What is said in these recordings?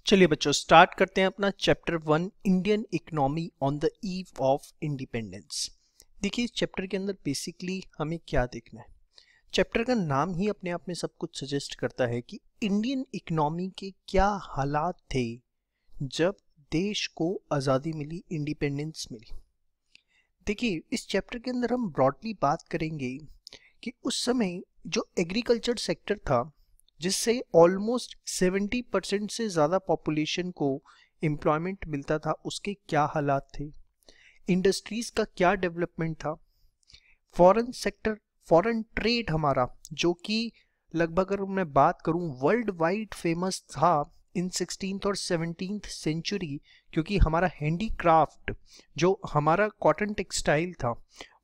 चलिए बच्चों स्टार्ट करते हैं अपना chapter 1 Indian economy on the eve of independence. देखिए इस चैप्टर के अंदर बेसिकली हमें क्या देखना है। चैप्टर का नाम ही अपने आप में सब कुछ सजेस्ट करता है कि इंडियन इकोनॉमी के क्या हालात थे जब देश को आज़ादी मिली, इंडिपेंडेंस मिली। देखिए इस चैप्टर के अंदर हम ब्रॉडली बात करेंगे कि उस समय जो एग्रीकल्चर सेक्टर था जिससे ऑलमोस्ट 70% से ज़्यादा पॉपुलेशन को एम्प्लॉयमेंट मिलता था, उसके क्या हालात थे, इंडस्ट्रीज़ का क्या डेवलपमेंट था, फॉरेन सेक्टर, फॉरेन ट्रेड हमारा जो कि लगभग अगर मैं बात करूं वर्ल्ड वाइड फेमस था इन 16th और 17th सेंचुरी, क्योंकि हमारा हैंडीक्राफ्ट जो हमारा कॉटन टेक्सटाइल था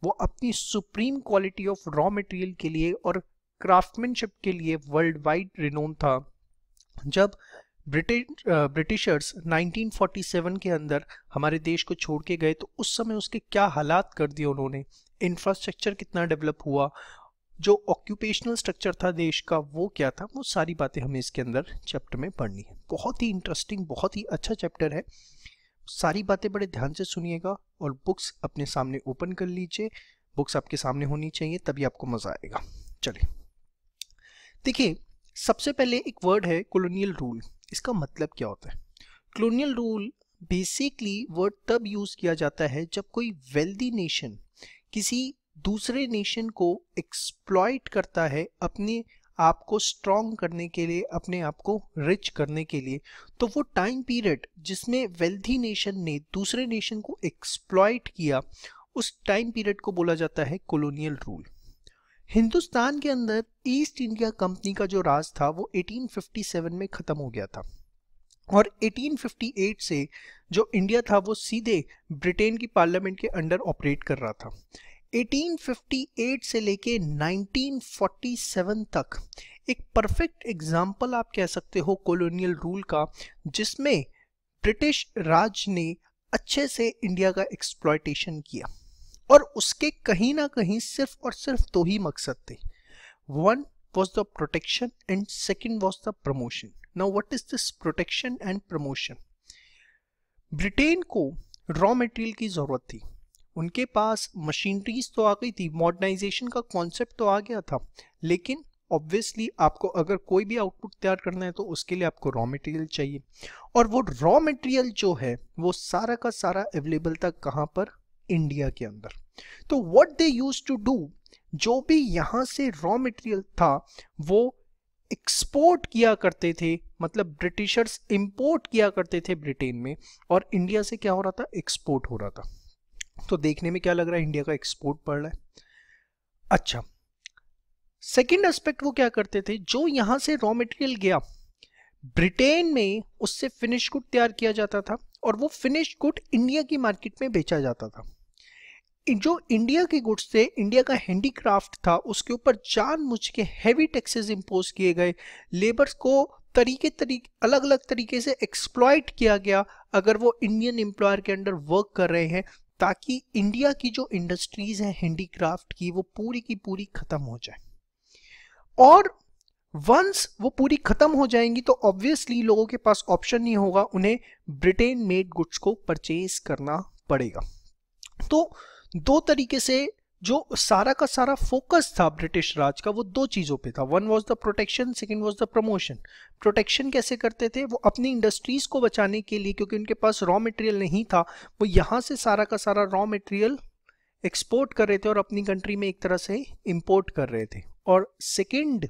वो अपनी supreme quality of raw material के लिए और क्राफ्टमैनशिप के लिए वर्ल्ड वाइड रिनोन था। जब ब्रिटिशर्स 1947 के अंदर हमारे देश को छोड़ के गए तो उस समय उसके क्या हालात कर दिए उन्होंने, इंफ्रास्ट्रक्चर कितना डेवलप हुआ, जो ऑक्यूपेशनल स्ट्रक्चर था देश का वो क्या था, वो सारी बातें हमें इसके अंदर चैप्टर में पढ़नी है। बहुत ही इंटरेस्टिंग, बहुत ही अच्छा चैप्टर है। सारी बातें बड़े ध्यान से सुनिएगा और बुक्स अपने सामने ओपन कर लीजिए। बुक्स आपके सामने होनी चाहिए तभी आपको मजा आएगा। चलिए देखिए सबसे पहले एक वर्ड है कॉलोनियल रूल। इसका मतलब क्या होता है? कॉलोनियल रूल बेसिकली वर्ड तब यूज किया जाता है जब कोई वेल्दी नेशन किसी दूसरे नेशन को एक्सप्लॉइट करता है अपने आप को स्ट्रॉन्ग करने के लिए, अपने आप को रिच करने के लिए। तो वो टाइम पीरियड जिसमें वेल्दी नेशन ने दूसरे नेशन को एक्सप्लॉइट किया, उस टाइम पीरियड को बोला जाता है कॉलोनियल रूल। हिंदुस्तान के अंदर ईस्ट इंडिया कंपनी का जो राज था वो 1857 में खत्म हो गया था और 1858 से जो इंडिया था वो सीधे ब्रिटेन की पार्लियामेंट के अंडर ऑपरेट कर रहा था। 1858 से लेके 1947 तक एक परफेक्ट एग्जाम्पल आप कह सकते हो कॉलोनियल रूल का, जिसमें ब्रिटिश राज ने अच्छे से इंडिया का एक्सप्लॉयटेशन किया और उसके कहीं ना कहीं सिर्फ और सिर्फ दो ही मकसद थे। One was the protection and second was the promotion. Now what is this protection and promotion? Britain को रॉ मटेरियल की जरूरत थी, उनके पास मशीनरीज तो आ गई थी, मॉडर्नाइजेशन का कॉन्सेप्ट तो आ गया था, लेकिन ऑब्वियसली आपको अगर कोई भी आउटपुट तैयार करना है तो उसके लिए आपको रॉ मटेरियल चाहिए और वो रॉ मटेरियल जो है वो सारा का सारा अवेलेबल था कहाँ पर? इंडिया के अंदर। तो what they used to do, जो भी यहां से रॉ मटेरियल था वो एक्सपोर्ट किया करते थे, मतलब ब्रिटिशर्स इंपोर्ट किया करते थे ब्रिटेन में और इंडिया से क्या हो रहा था? एक्सपोर्ट हो रहा था। तो देखने में क्या लग रहा है? इंडिया का एक्सपोर्ट बढ़ रहा है। अच्छा, सेकेंड एस्पेक्ट वो क्या करते थे, जो यहां से रॉ मटेरियल गया ब्रिटेन में उससे फिनिश गुड तैयार किया जाता था और वो फिनिश गुड इंडिया की मार्केट में बेचा जाता था। जो इंडिया के गुड्स थे, इंडिया का हैंडीक्राफ्ट था, उसके ऊपर जानबूझ के हैवी टैक्सेस इंपोज किए गए, लेबर्स को अलग अलग तरीके से एक्सप्लॉइट किया गया अगर वो इंडियन एम्प्लॉयर के अंडर वर्क कर रहे हैं, ताकि इंडिया की जो इंडस्ट्रीज है हैंडीक्राफ्ट की वो पूरी की पूरी खत्म हो जाए। और वंस वो पूरी खत्म हो जाएंगी तो ऑब्वियसली लोगों के पास ऑप्शन नहीं होगा, उन्हें ब्रिटेन मेड गुड्स को परचेज करना पड़ेगा। तो दो तरीके से जो सारा का सारा फोकस था ब्रिटिश राज का वो दो चीजों पे था। One was the protection, second was the promotion. Protection कैसे करते थे? वो अपनी इंडस्ट्रीज को बचाने के लिए, क्योंकि उनके पास रॉ मटेरियल नहीं था, वो यहां से सारा का सारा रॉ मटेरियल एक्सपोर्ट कर रहे थे और अपनी कंट्री में एक तरह से इंपोर्ट कर रहे थे। और सेकेंड,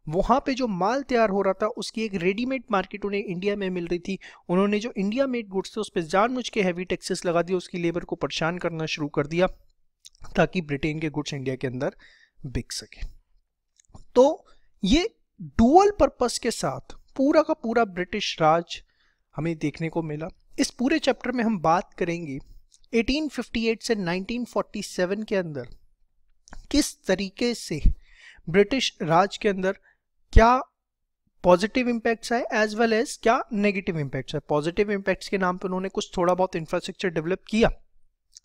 वहां पे जो माल तैयार हो रहा था उसकी एक रेडीमेड मार्केट उन्हें इंडिया में मिल रही थी। उन्होंने जो इंडिया मेड गुड्स थे उस पर जानबूझ के हैवी टैक्सेस लगा दिया, उसकी लेबर को परेशान करना शुरू कर दिया ताकि ब्रिटेन के गुड्स इंडिया के अंदर बिक सके। तो ये डुअल पर्पस के साथ पूरा का पूरा ब्रिटिश राज हमें देखने को मिला। इस पूरे चैप्टर में हम बात करेंगे 1858 से 1947 के अंदर किस तरीके से ब्रिटिश राज के अंदर क्या पॉजिटिव इम्पैक्ट्स आए एज वेल एज क्या नेगेटिव इम्पैक्ट्स आए। पॉजिटिव इम्पैक्ट्स के नाम पे उन्होंने कुछ थोड़ा बहुत इंफ्रास्ट्रक्चर डेवलप किया,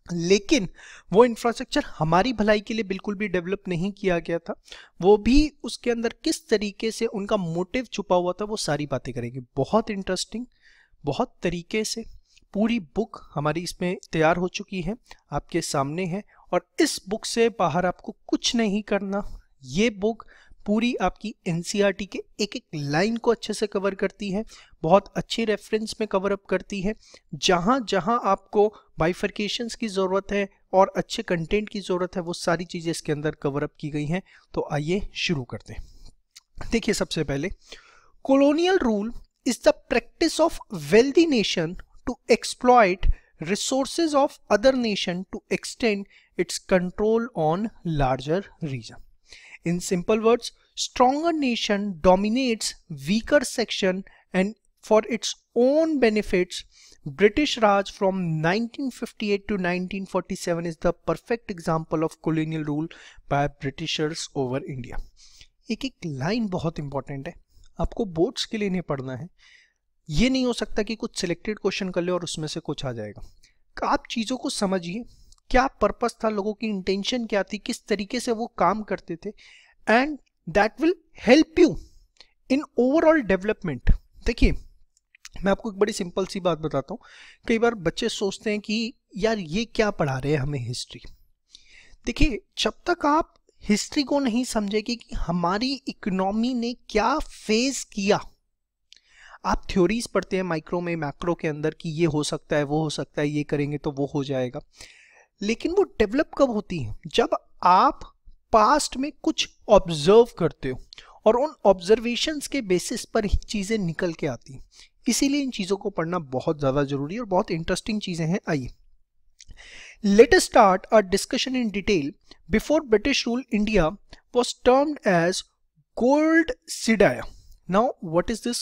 लेकिन वो इंफ्रास्ट्रक्चर हमारी भलाई के लिए बिल्कुल भी डेवलप नहीं किया गया था। वो भी उसके अंदर किस तरीके से उनका मोटिव छुपा हुआ था वो सारी बातें करेंगे। बहुत इंटरेस्टिंग बहुत तरीके से पूरी बुक हमारी इसमें तैयार हो चुकी है, आपके सामने है, और इस बुक से बाहर आपको कुछ नहीं करना। ये बुक पूरी आपकी एनसीईआरटी के एक एक लाइन को अच्छे से कवर करती है, बहुत अच्छी रेफरेंस में कवर अप करती है। जहां जहां आपको बाइफर्केशंस की ज़रूरत है और अच्छे कंटेंट की ज़रूरत है, वो सारी चीज़ें इसके अंदर कवर अप की गई हैं। तो आइए शुरू करते हैं। देखिए, सबसे पहले colonial rule is the practice of wealthy nation to exploit resources of other nation to extend its control on larger region. In simple words, stronger nation dominates weaker section and for its own benefits. British Raj from 1958 to 1947 is the perfect example of colonial rule by Britishers over India. एक एक line बहुत important है, आपको boards के लिए नहीं पढ़ना है। ये नहीं हो सकता कि कुछ सिलेक्टेड क्वेश्चन कर ले और उसमें से कुछ आ जाएगा। आप चीज़ों को समझिए, क्या पर्पस था, लोगों की इंटेंशन क्या थी, किस तरीके से वो काम करते थे, and that will help you in overall development. देखिए, मैं आपको एक बड़ी सिंपल सी बात बताता हूँ। कई बार बच्चे सोचते हैं कि यार ये क्या पढ़ा रहे हैं हमें हिस्ट्री। देखिए, जब तक आप हिस्ट्री को नहीं समझेगी कि हमारी इकोनॉमी ने क्या फेस किया, आप थ्योरीज पढ़ते हैं माइक्रो में, मैक्रो के अंदर कि ये हो सकता है, वो हो सकता है, ये करेंगे तो वो हो जाएगा, लेकिन वो डेवलप कब होती है? जब आप पास्ट में कुछ ऑब्जर्व करते हो और उन ऑब्जर्वेशंस के बेसिस पर ही चीजें निकल के आती हैं। इसीलिए इन चीजों को पढ़ना बहुत ज्यादा जरूरी है और बहुत इंटरेस्टिंग चीजें हैं। आइए, let us start our discussion in detail. Before British rule, India was termed as gold Sidaya. Now, what is this?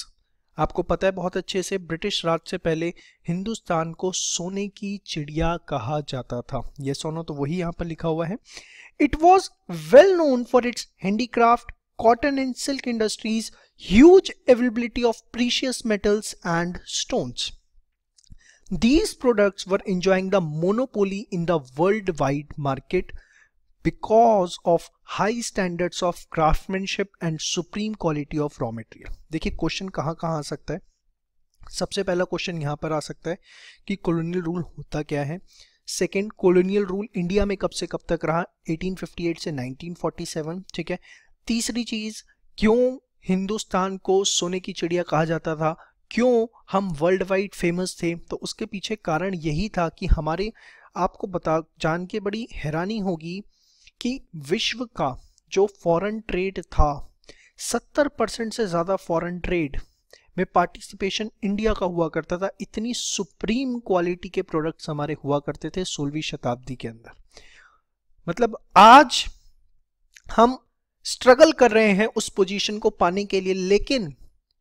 आपको पता है बहुत अच्छे से, ब्रिटिश राज से पहले हिंदुस्तान को सोने की चिड़िया कहा जाता था। ये सोना तो वही यहाँ पर लिखा हुआ है। It was well known for its handicraft, cotton and silk industries, huge availability of precious metals and stones. These products were enjoying the monopoly in the worldwide market because of high standards of craftsmanship and supreme quality of raw material. देखिए, question कहाँ कहाँ आ सकता है। सबसे पहला question यहाँ पर आ सकता है कि कॉलोनियल रूल होता क्या है। सेकेंड, कॉलोनियल रूल इंडिया में कब से कब तक रहा? 1858 से 1947। ठीक है। तीसरी चीज, क्यों हिंदुस्तान को सोने की चिड़िया कहा जाता था, क्यों हम वर्ल्ड वाइड फेमस थे? तो उसके पीछे कारण यही था कि हमारे, आपको जान के बड़ी हैरानी होगी कि विश्व का जो फॉरेन ट्रेड था, 70% से ज़्यादा फॉरेन ट्रेड में पार्टिसिपेशन इंडिया का हुआ करता था। इतनी सुप्रीम क्वालिटी के प्रोडक्ट्स हमारे हुआ करते थे 16वीं शताब्दी के अंदर। मतलब आज हम स्ट्रगल कर रहे हैं उस पोजीशन को पाने के लिए, लेकिन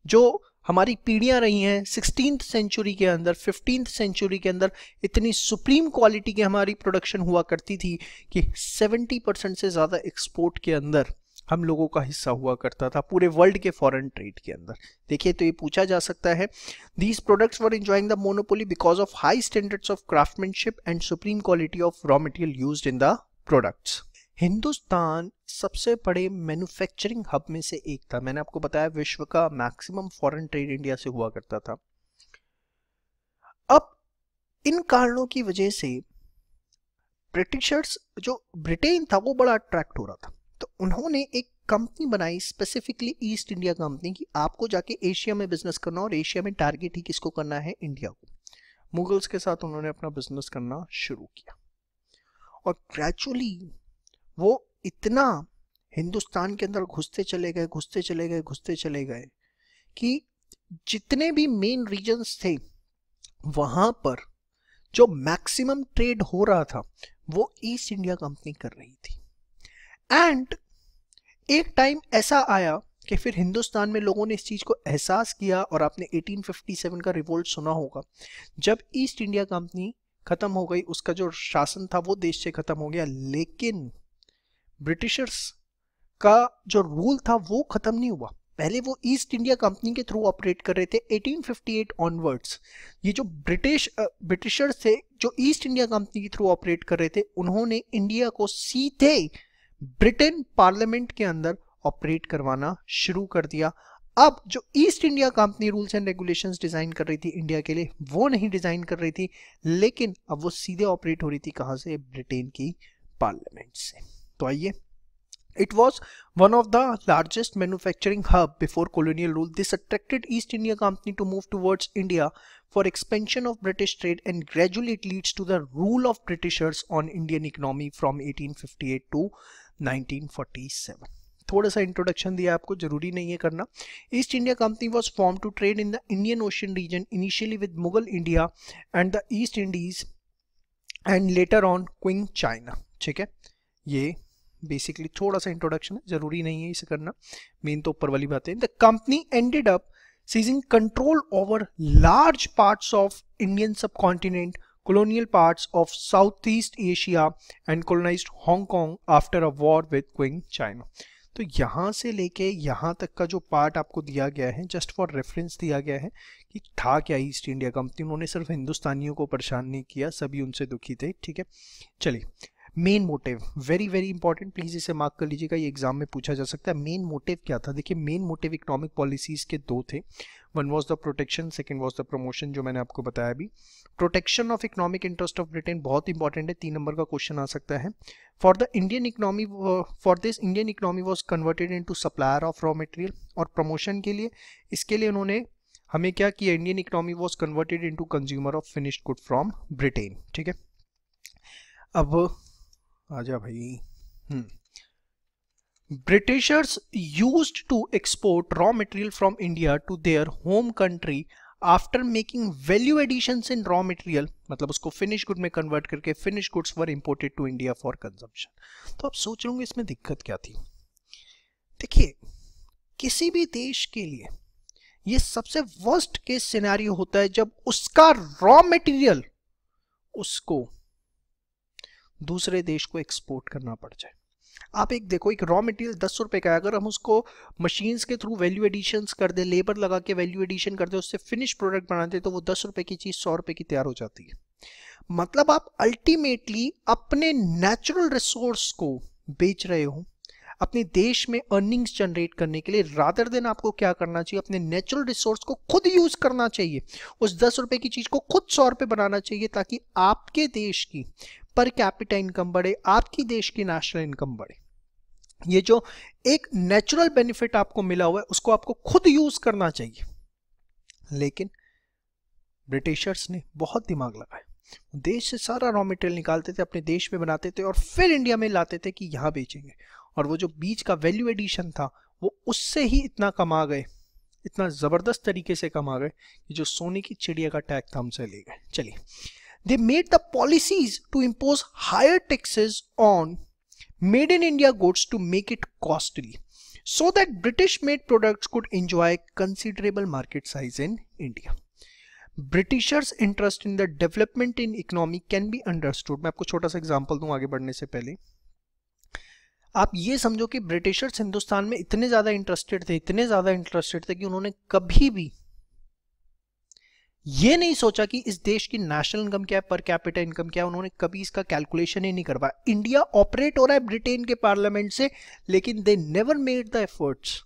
जो हमारी पीढ़ियां रही हैं 16th सेंचुरी के अंदर, 15th सेंचुरी के अंदर, इतनी सुप्रीम क्वालिटी की हमारी प्रोडक्शन हुआ करती थी कि 70% से ज़्यादा एक्सपोर्ट के अंदर हम लोगों का हिस्सा हुआ करता था पूरे वर्ल्ड के फॉरेन ट्रेड के अंदर। देखिए, तो ये पूछा जा सकता है, these products were enjoying the monopoly because of high standards of craftsmanship and supreme quality of raw material used in the products. Hindustan सबसे बड़े मैन्युफैक्चरिंग हब में से एक था। मैंने आपको बताया विश्व का मैक्सिमम फॉरेन ट्रेड इंडिया से हुआ करता था। अब इन कारणों की वजह से ब्रिटिशर्स, जो ब्रिटेन था, वो बड़ा अट्रैक्ट हो रहा था। तो उन्होंने एक कंपनी बनाई, स्पेसिफिकली ईस्ट इंडिया कंपनी, की आपको जाके एशिया में बिजनेस करना, और एशिया में टारगेट ही किसको करना है? इंडिया को। मुगल्स के साथ उन्होंने अपना बिजनेस करना शुरू किया और ग्रेजुअली वो इतना हिंदुस्तान के अंदर घुसते चले गए कि जितने भी मेन रीजन्स थे वहां पर जो मैक्सिमम ट्रेड हो रहा था वो ईस्ट इंडिया कंपनी कर रही थी। एंड एक टाइम ऐसा आया कि फिर हिंदुस्तान में लोगों ने इस चीज को एहसास किया, और आपने 1857 का रिवोल्ट सुना होगा, जब ईस्ट इंडिया कंपनी खत्म हो गई, उसका जो शासन था वो देश से खत्म हो गया, लेकिन ब्रिटिशर्स का जो रूल था वो खत्म नहीं हुआ। पहले वो ईस्ट इंडिया कंपनी के थ्रू ऑपरेट कर रहे थे। 1858 ऑनवर्ड्स ये जो ब्रिटिशर्स थे जो ईस्ट इंडिया कंपनी के थ्रू ऑपरेट कर रहे थे, उन्होंने इंडिया को सीधे ब्रिटेन पार्लियामेंट के अंदर ऑपरेट करवाना शुरू कर दिया। अब जो east India company rules and regulations design कर रही थी इंडिया के लिए, वो नहीं डिजाइन कर रही थी, लेकिन अब वो सीधे ऑपरेट हो रही थी कहां से? ब्रिटेन की पार्लियामेंट से। तो आइए, it was one of the largest manufacturing hub before colonial rule. This attracted East India Company to move towards India for expansion of British trade, and gradually it leads to the rule of Britishers on Indian economy from 1858 to 1947. थोड़ा सा introduction दिया आपको, जरूरी नहीं है करना। East India Company was form to trade in the Indian Ocean region, initially with Mughal India and the East Indies and later on queen China. ठीक है, ये बेसिकली थोड़ा सा इंट्रोडक्शन है, जरूरी नहीं है इसे करना, मेन तो ऊपर वाली बातें। The company ended up seizing control over large parts of Indian subcontinent, colonial parts of Southeast Asia and colonized Hong Kong after a war with Queen China. तो यहाँ से लेके यहाँ तक का जो पार्ट आपको दिया गया है, जस्ट फॉर रेफरेंस दिया गया है कि था क्या ईस्ट इंडिया कंपनी। उन्होंने सिर्फ हिंदुस्तानियों को परेशान नहीं किया, सभी उनसे दुखी थे। ठीक है, चलिए, main motive very very important, please इसे मार्क कर लीजिएगा, ये एग्जाम में पूछा जा सकता है। मेन मोटिव क्या था? देखिए, मेन मोटिव इकोनॉमिक पॉलिसीज के दो थे, one was the protection, second was the promotion, जो मैंने आपको बताया अभी। Protection of economic interest of Britain बहुत इंपॉर्टेंट है, 3 नंबर का क्वेश्चन आ सकता है। For the Indian economy, for this Indian economy was converted into supplier of raw material. और प्रमोशन के लिए, इसके लिए उन्होंने हमें क्या किया? Indian economy was converted into consumer of finished good from Britain. ठीक है, अब आजा भाई। Britishers used to export raw material from India to their home country after making value additions in raw material, मतलब उसको फिनिश गुड में convert करके finish goods were imported to India for consumption. तो आप सोच लोगे इसमें दिक्कत क्या थी? देखिए, किसी भी देश के लिए ये सबसे वर्स्ट केस सिनेरियो होता है जब उसका रॉ मटेरियल उसको दूसरे देश को एक्सपोर्ट करना पड़ जाए। आप एक देखो, एक रॉ मटेरियल 10 रुपए का है, अगर हम उसको मशीन्स के थ्रू वैल्यू एडिशंस कर दे, लेबर लगा के वैल्यू एडिशन कर दे, उससे फिनिश प्रोडक्ट बनाते, तो वो 10 रुपए की चीज 100 रुपए की तैयार हो जाती है। मतलब आप अल्टीमेटली अपने नेचुरल रिसोर्स को बेच रहे हो अपने देश में अर्निंग्स जनरेट करने के लिए, रादर देन आपको क्या करना चाहिए? अपने नेचुरल रिसोर्स को खुद यूज करना चाहिए, उस 10 रुपए की चीज को खुद 100 रुपए बनाना चाहिए, ताकि आपके देश की पर कैपिटा इनकम बढ़े, आपकी देश की नेशनल इनकम बढ़े। ये जो एक नेचुरल बेनिफिट आपको मिला हुआ है, उसको आपको खुद यूज करना चाहिए। लेकिन ब्रिटिशर्स ने बहुत दिमाग लगाया, देश से सारा रॉ मटेरियल निकालते थे, अपने देश में बनाते थे और फिर इंडिया में लाते थे कि यहां बेचेंगे। और वो जो बीच का वैल्यू एडिशन था, वो उससे ही इतना कमा गए, इतना जबरदस्त तरीके से कमा गए कि जो सोने की चिड़िया का टैग था हमसे ले गए। चलिए, they made the policies to impose higher taxes on made in India goods to make it costly, so that British made products could enjoy considerable market size in India. Britishers' interest in the development in economy can be understood. मैं आपको छोटा सा example दूं आगे बढ़ने से पहले। आप ये समझो कि ब्रिटिशर्स हिंदुस्तान में इतने ज्यादा इंटरेस्टेड थे कि उन्होंने कभी भी ये नहीं सोचा कि इस देश की नेशनल इनकम क्या है, पर कैपिटा इनकम क्या है। उन्होंने कभी इसका कैलकुलेशन ही नहीं करवाया। इंडिया ऑपरेट हो रहा है ब्रिटेन के पार्लियामेंट से, लेकिन they never made the efforts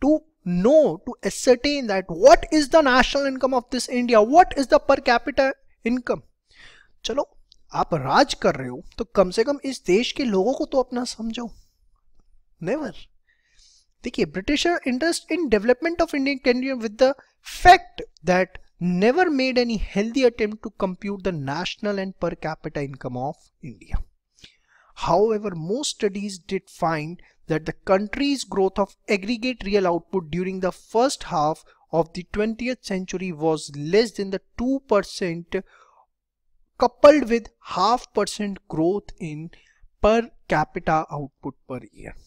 to know, to ascertain that what is the national income of this India, what is the per capita income. चलो, आप राज कर रहे हो तो कम से कम इस देश के लोगों को तो अपना समझो। नेवर। देखिए, britisher interest in development of Indian candidate with the fact that never made any healthy attempt to compute the national and per capita income of India. However, most studies did find that the country's growth of aggregate real output during the first half of the 20th century was less than the 2%, coupled with 0.5% growth in per capita output per year.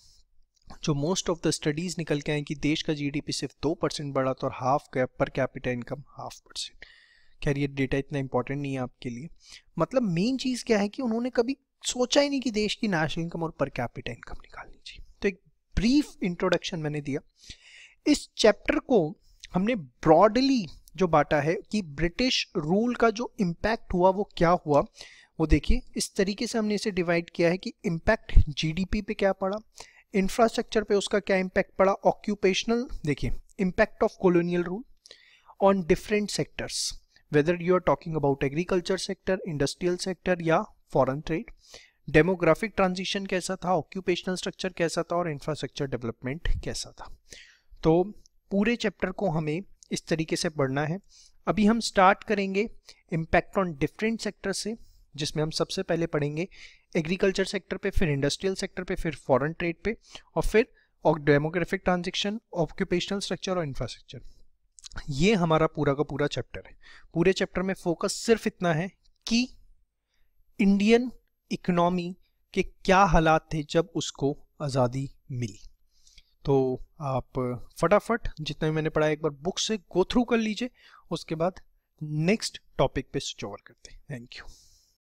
जो most of the studies निकल के आए कि देश का GDP सिर्फ 2% बढ़ा था और हाफ पर कैपिटा इनकम 0.5%। खैर, ये डेटा इतना इंपॉर्टेंट नहीं है आपके लिए। मतलब मेन चीज क्या है कि उन्होंने कभी सोचा ही नहीं कि देश की नेशनल इनकम और पर कैपिटा इनकम निकालनी चाहिए। तो एक ब्रीफ इंट्रोडक्शन मैंने दिया। इस चैप्टर को हमने ब्रॉडली जो बांटा है कि ब्रिटिश रूल का जो इम्पैक्ट हुआ वो क्या हुआ, वो देखिए इस तरीके से हमने इसे डिवाइड किया है कि इम्पैक्ट जीडीपी पे क्या पड़ा, इंफ्रास्ट्रक्चर पे उसका क्या इम्पैक्ट पड़ा, ऑक्यूपेशनल, देखिए impact of colonial rule on different sectors, whether you are talking about agriculture sector, industrial sector या फॉरेन ट्रेड, डेमोग्राफिक ट्रांजिशन कैसा था, ऑक्यूपेशनल स्ट्रक्चर कैसा था और इंफ्रास्ट्रक्चर डेवलपमेंट कैसा था। तो पूरे चैप्टर को हमें इस तरीके से पढ़ना है। अभी हम स्टार्ट करेंगे इम्पैक्ट ऑन डिफरेंट सेक्टर से, जिसमें हम सबसे पहले पढ़ेंगे एग्रीकल्चर सेक्टर पे, फिर इंडस्ट्रियल सेक्टर पे, फिर फॉरेन ट्रेड पे, और फिर डेमोग्राफिक ट्रांजिशन, ऑक्यूपेशनल स्ट्रक्चर और इंफ्रास्ट्रक्चर। ये हमारा पूरा का पूरा चैप्टर है। पूरे चैप्टर में फोकस सिर्फ इतना है कि इंडियन इकोनॉमी के क्या हालात थे जब उसको आज़ादी मिली। तो आप फटाफट जितना भी मैंने पढ़ा एक बार बुक से गो थ्रू कर लीजिए, उसके बाद नेक्स्ट टॉपिक पे स्विच ओवर करते हैं। Thank you.